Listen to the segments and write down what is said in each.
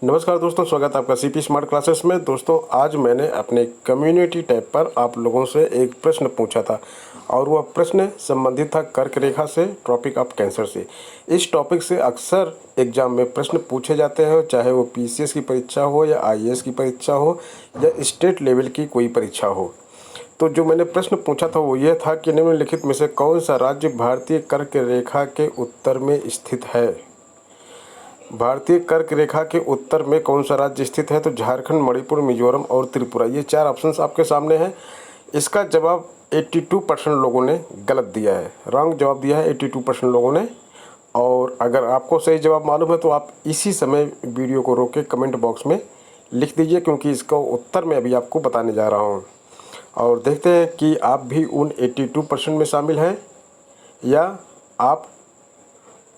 नमस्कार दोस्तों, स्वागत है आपका सीपी स्मार्ट क्लासेस में। दोस्तों, आज मैंने अपने कम्युनिटी टैब पर आप लोगों से एक प्रश्न पूछा था और वह प्रश्न संबंधित था कर्क रेखा से, ट्रॉपिक ऑफ कैंसर से। इस टॉपिक से अक्सर एग्जाम में प्रश्न पूछे जाते हैं, चाहे वो पीसीएस की परीक्षा हो या आईएएस की परीक्षा हो या स्टेट लेवल की कोई परीक्षा हो। तो जो मैंने प्रश्न पूछा था वो ये था कि निम्नलिखित में से कौन सा राज्य भारतीय कर्क रेखा के उत्तर में स्थित है। भारतीय कर्क रेखा के उत्तर में कौन सा राज्य स्थित है? तो झारखंड, मणिपुर, मिजोरम और त्रिपुरा, ये 4 ऑप्शंस आपके सामने हैं। इसका जवाब 82% लोगों ने गलत दिया है, रॉन्ग जवाब दिया है 82% लोगों ने। और अगर आपको सही जवाब मालूम है तो आप इसी समय वीडियो को रोक के कमेंट बॉक्स में लिख दीजिए, क्योंकि इसका उत्तर मैं अभी आपको बताने जा रहा हूँ। और देखते हैं कि आप भी उन 82% में शामिल हैं या आप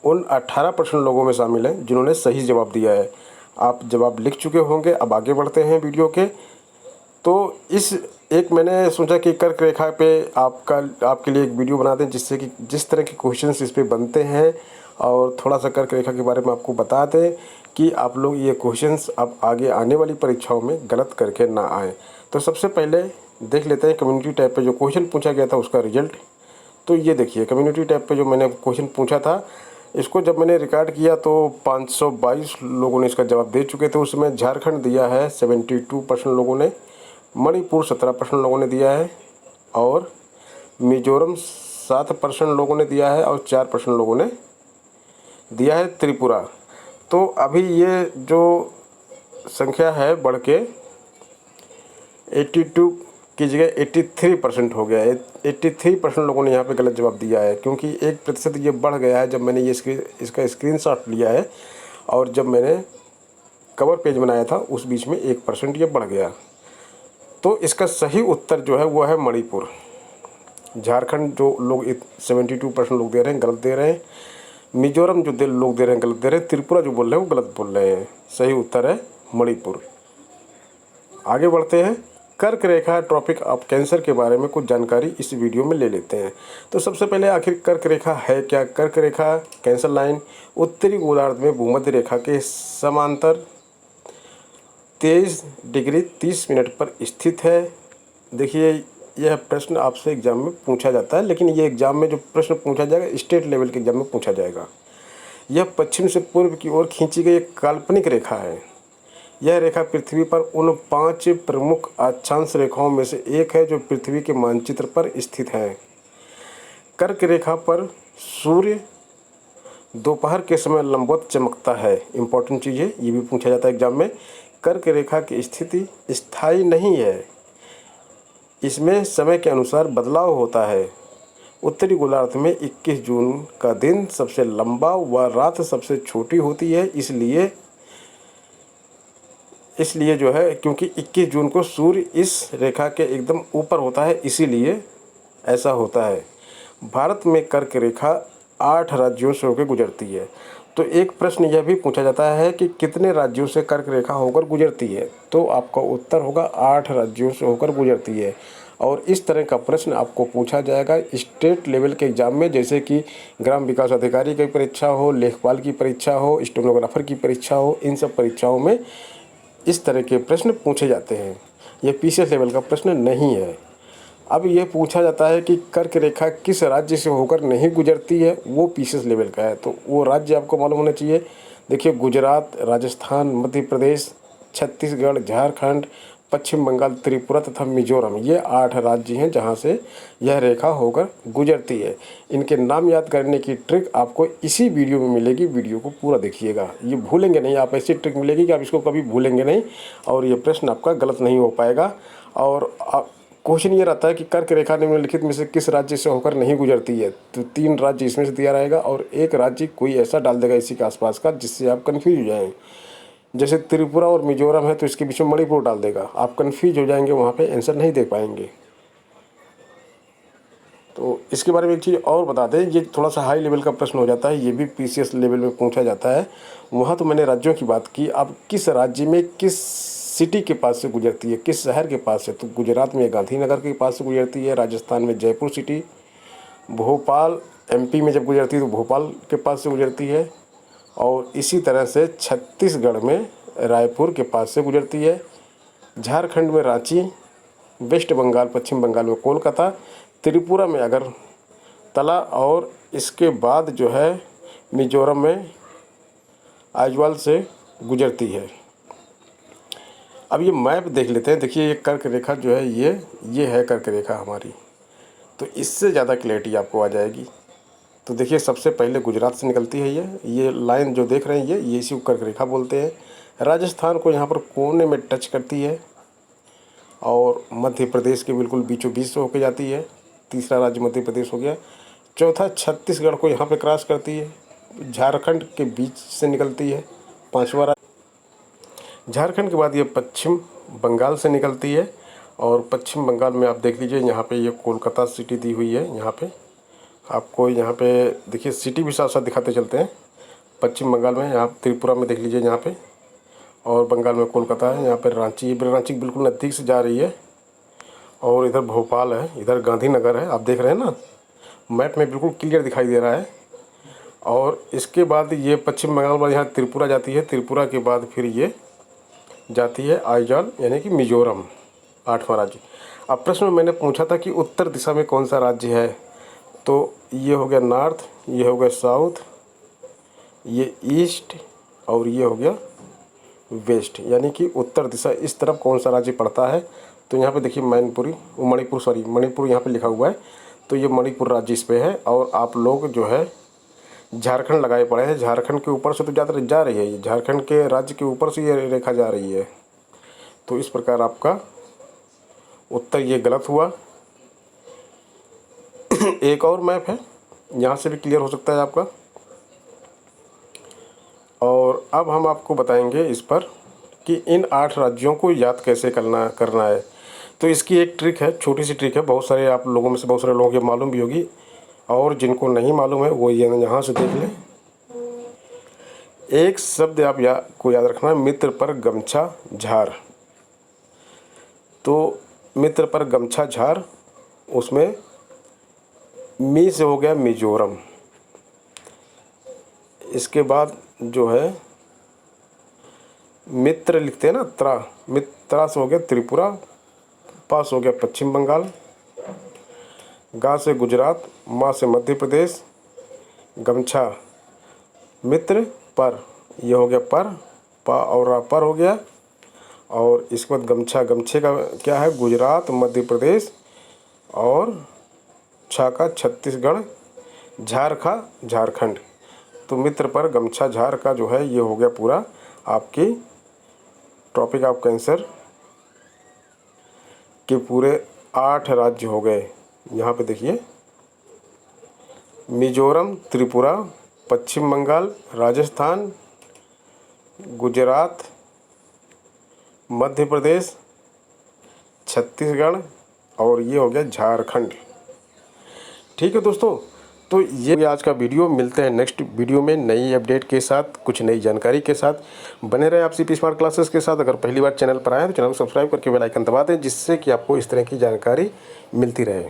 उन 18% लोगों में शामिल हैं जिन्होंने सही जवाब दिया है। आप जवाब लिख चुके होंगे। अब आगे बढ़ते हैं वीडियो के। तो मैंने सोचा कि कर्क रेखा पे आपके लिए एक वीडियो बना दें, जिससे कि जिस तरह के क्वेश्चंस इस पे बनते हैं और थोड़ा सा कर्क रेखा के बारे में आपको बता दें कि आप लोग ये क्वेश्चंस अब आगे आने वाली परीक्षाओं में गलत करके ना आएँ। तो सबसे पहले देख लेते हैं कम्युनिटी टैब पे जो क्वेश्चन पूछा गया था उसका रिजल्ट। तो ये देखिए, कम्युनिटी टैब पे जो मैंने क्वेश्चन पूछा था, इसको जब मैंने रिकॉर्ड किया तो 522 लोगों ने इसका जवाब दे चुके थे। उसमें झारखंड दिया है 72% लोगों ने, मणिपुर 17% लोगों ने दिया है और मिजोरम 7% लोगों ने दिया है और 4% लोगों ने दिया है त्रिपुरा। तो अभी ये जो संख्या है बढ़ के 82 की जगह 83% हो गया है। 83% लोगों ने यहाँ पे गलत जवाब दिया है, क्योंकि 1% ये बढ़ गया है जब मैंने इसका स्क्रीनशॉट लिया है और जब मैंने कवर पेज बनाया था उस बीच में 1% ये बढ़ गया। तो इसका सही उत्तर जो है वो है मणिपुर। झारखंड जो लोग 72% लोग दे रहे हैं गलत दे रहे हैं, मिजोरम जो लोग दे रहे हैं गलत दे रहे हैं, त्रिपुरा जो बोल रहे हैं वो गलत बोल रहे हैं। सही उत्तर है मणिपुर। आगे बढ़ते हैं। कर्क रेखा, ट्रॉपिक ऑफ कैंसर के बारे में कुछ जानकारी इस वीडियो में ले लेते हैं। तो सबसे पहले आखिर कर्क रेखा है क्या? कर्क रेखा, कैंसर लाइन, उत्तरी गोलार्ध में भूमध्य रेखा के समांतर 23 डिग्री 30 मिनट पर स्थित है। देखिए, यह प्रश्न आपसे एग्जाम में पूछा जाता है, लेकिन ये एग्जाम में जो प्रश्न पूछा जाएगा स्टेट लेवल के एग्जाम में पूछा जाएगा। यह पश्चिम से पूर्व की ओर खींची गई एक काल्पनिक रेखा है। यह रेखा पृथ्वी पर उन 5 प्रमुख अक्षांश रेखाओं में से एक है जो पृथ्वी के मानचित्र पर स्थित है। कर्क रेखा पर सूर्य दोपहर के समय लंबवत चमकता है। इंपॉर्टेंट चीज़ है, ये भी पूछा जाता है एग्जाम में। कर्क रेखा की स्थिति स्थायी नहीं है, इसमें समय के अनुसार बदलाव होता है। उत्तरी गोलार्ध में 21 जून का दिन सबसे लंबा व रात सबसे छोटी होती है, इसलिए जो है, क्योंकि 21 जून को सूर्य इस रेखा के एकदम ऊपर होता है, इसीलिए ऐसा होता है। भारत में कर्क रेखा 8 राज्यों से होकर गुजरती है। तो एक प्रश्न यह भी पूछा जाता है कि कितने राज्यों से कर्क रेखा होकर गुजरती है? तो आपका उत्तर होगा 8 राज्यों से होकर गुजरती है। और इस तरह का प्रश्न आपको पूछा जाएगा स्टेट लेवल के एग्जाम में, जैसे कि ग्राम विकास अधिकारी की परीक्षा हो, लेखपाल की परीक्षा हो, स्टेनोग्राफर की परीक्षा हो, इन सब परीक्षाओं में इस तरह के प्रश्न पूछे जाते हैं। यह पीसीएस लेवल का प्रश्न नहीं है। अब यह पूछा जाता है कि कर्क रेखा किस राज्य से होकर नहीं गुजरती है, वो पीसीएस लेवल का है। तो वो राज्य आपको मालूम होना चाहिए। देखिए, गुजरात, राजस्थान, मध्य प्रदेश, छत्तीसगढ़, झारखंड, पश्चिम बंगाल, त्रिपुरा तथा मिजोरम, ये 8 राज्य हैं जहां से यह रेखा होकर गुजरती है। इनके नाम याद करने की ट्रिक आपको इसी वीडियो में मिलेगी। वीडियो को पूरा देखिएगा, ये भूलेंगे नहीं आप। ऐसी ट्रिक मिलेगी कि आप इसको कभी भूलेंगे नहीं और ये प्रश्न आपका गलत नहीं हो पाएगा। और क्वेश्चन ये रहता है कि कर्क रेखा निम्नलिखित में से किस राज्य से होकर नहीं गुजरती है? तो 3 राज्य इसमें से दिया रहेगा और एक राज्य कोई ऐसा डाल देगा इसी के आसपास का जिससे आप कन्फ्यूज हो जाएं। जैसे त्रिपुरा और मिजोरम है तो इसके बीच में मणिपुर डाल देगा, आप कन्फ्यूज हो जाएंगे, वहाँ पे आंसर नहीं दे पाएंगे। तो इसके बारे में एक चीज़ और बता दें, ये थोड़ा सा हाई लेवल का प्रश्न हो जाता है, ये भी पीसीएस लेवल में पूछा जाता है। वहाँ तो मैंने राज्यों की बात की, अब किस राज्य में किस सिटी के पास से गुजरती है, किस शहर के पास से? तो गुजरात में गांधीनगर के पास से गुजरती है, राजस्थान में जयपुर सिटी, भोपाल एमपी में जब गुजरती है तो भोपाल के पास से गुजरती है, और इसी तरह से छत्तीसगढ़ में रायपुर के पास से गुजरती है। झारखंड में रांची, वेस्ट बंगाल पश्चिम बंगाल में कोलकाता, त्रिपुरा में अगरतला और इसके बाद जो है मिजोरम में आइजवाल से गुजरती है। अब ये मैप देख लेते हैं। देखिए ये कर्क रेखा जो है ये है कर्क रेखा हमारी, तो इससे ज़्यादा क्लैरिटी आपको आ जाएगी। तो देखिए सबसे पहले गुजरात से निकलती है ये लाइन जो देख रहे हैं ये इसी को कर्क रेखा बोलते हैं। राजस्थान को यहाँ पर कोने में टच करती है और मध्य प्रदेश के बिल्कुल बीचों बीच से होकर जाती है। तीसरा राज्य मध्य प्रदेश हो गया। चौथा छत्तीसगढ़ को यहाँ पे क्रॉस करती है। झारखंड के बीच से निकलती है पांचवा राज्य। झारखंड के बाद ये पश्चिम बंगाल से निकलती है और पश्चिम बंगाल में आप देख लीजिए यहाँ पे ये कोलकाता सिटी दी हुई है। यहाँ पे आपको यहाँ पे देखिए सिटी भी साथ साथ दिखाते चलते हैं। पश्चिम बंगाल में यहाँ त्रिपुरा में देख लीजिए यहाँ पे, और बंगाल में कोलकाता है। यहाँ पे रांची बिल्कुल नज़दीक से जा रही है और इधर भोपाल है, इधर गांधीनगर है। आप देख रहे हैं ना मैप में बिल्कुल क्लियर दिखाई दे रहा है। और इसके बाद ये पश्चिम बंगाल में यहाँ त्रिपुरा जाती है। त्रिपुरा के बाद फिर ये जाती है आइजॉल यानी कि मिजोरम, 8वां राज्य। अब प्रश्न में मैंने पूछा था कि उत्तर दिशा में कौन सा राज्य है, तो ये हो गया नॉर्थ, ये हो गया साउथ, ये ईस्ट और ये हो गया वेस्ट, यानी कि उत्तर दिशा इस तरफ कौन सा राज्य पड़ता है। तो यहाँ पे देखिए मणिपुर यहाँ पे लिखा हुआ है, तो ये मणिपुर राज्य इस पे है। और आप लोग जो है झारखंड लगाए पड़े हैं। झारखंड के ऊपर से तो ज़्यादा जा रही है, ये झारखंड के राज्य के ऊपर से ये रेखा जा रही है। तो इस प्रकार आपका उत्तर ये गलत हुआ। एक और मैप है, यहाँ से भी क्लियर हो सकता है आपका। और अब हम आपको बताएंगे इस पर कि इन 8 राज्यों को याद कैसे करना है। तो इसकी एक ट्रिक है, छोटी सी ट्रिक है। बहुत सारे आप लोगों में से बहुत सारे लोगों को मालूम भी होगी, और जिनको नहीं मालूम है वो यहाँ से देख लें। एक शब्द आप को याद रखना है, मित्र पर गमछा झार। तो मित्र पर गमछा झार, उसमें मी से हो गया मिजोरम। इसके बाद जो है मित्र लिखते हैं ना, मित्रा से हो गया त्रिपुरा, पास हो गया पश्चिम बंगाल, गा से गुजरात, माँ से मध्य प्रदेश, गमछा मित्र पर, ये हो गया पर, पा और रा पर हो गया। और इसके बाद गमछे का क्या है, गुजरात, मध्य प्रदेश, और छा का छत्तीसगढ़, झार का झारखंड। तो मित्र पर गमछा झार का जो है ये हो गया पूरा आपकी टॉपिक ऑफ कैंसर के पूरे 8 राज्य हो गए। यहाँ पे देखिए मिजोरम, त्रिपुरा, पश्चिम बंगाल, राजस्थान, गुजरात, मध्य प्रदेश, छत्तीसगढ़ और ये हो गया झारखंड। ठीक है दोस्तों, तो ये आज का वीडियो। मिलते हैं नेक्स्ट वीडियो में नई अपडेट के साथ, कुछ नई जानकारी के साथ। बने रहे आप सीपी स्मार्ट क्लासेस के साथ। अगर पहली बार चैनल पर आए तो चैनल को सब्सक्राइब करके बेल आइकन दबा दें, जिससे कि आपको इस तरह की जानकारी मिलती रहे।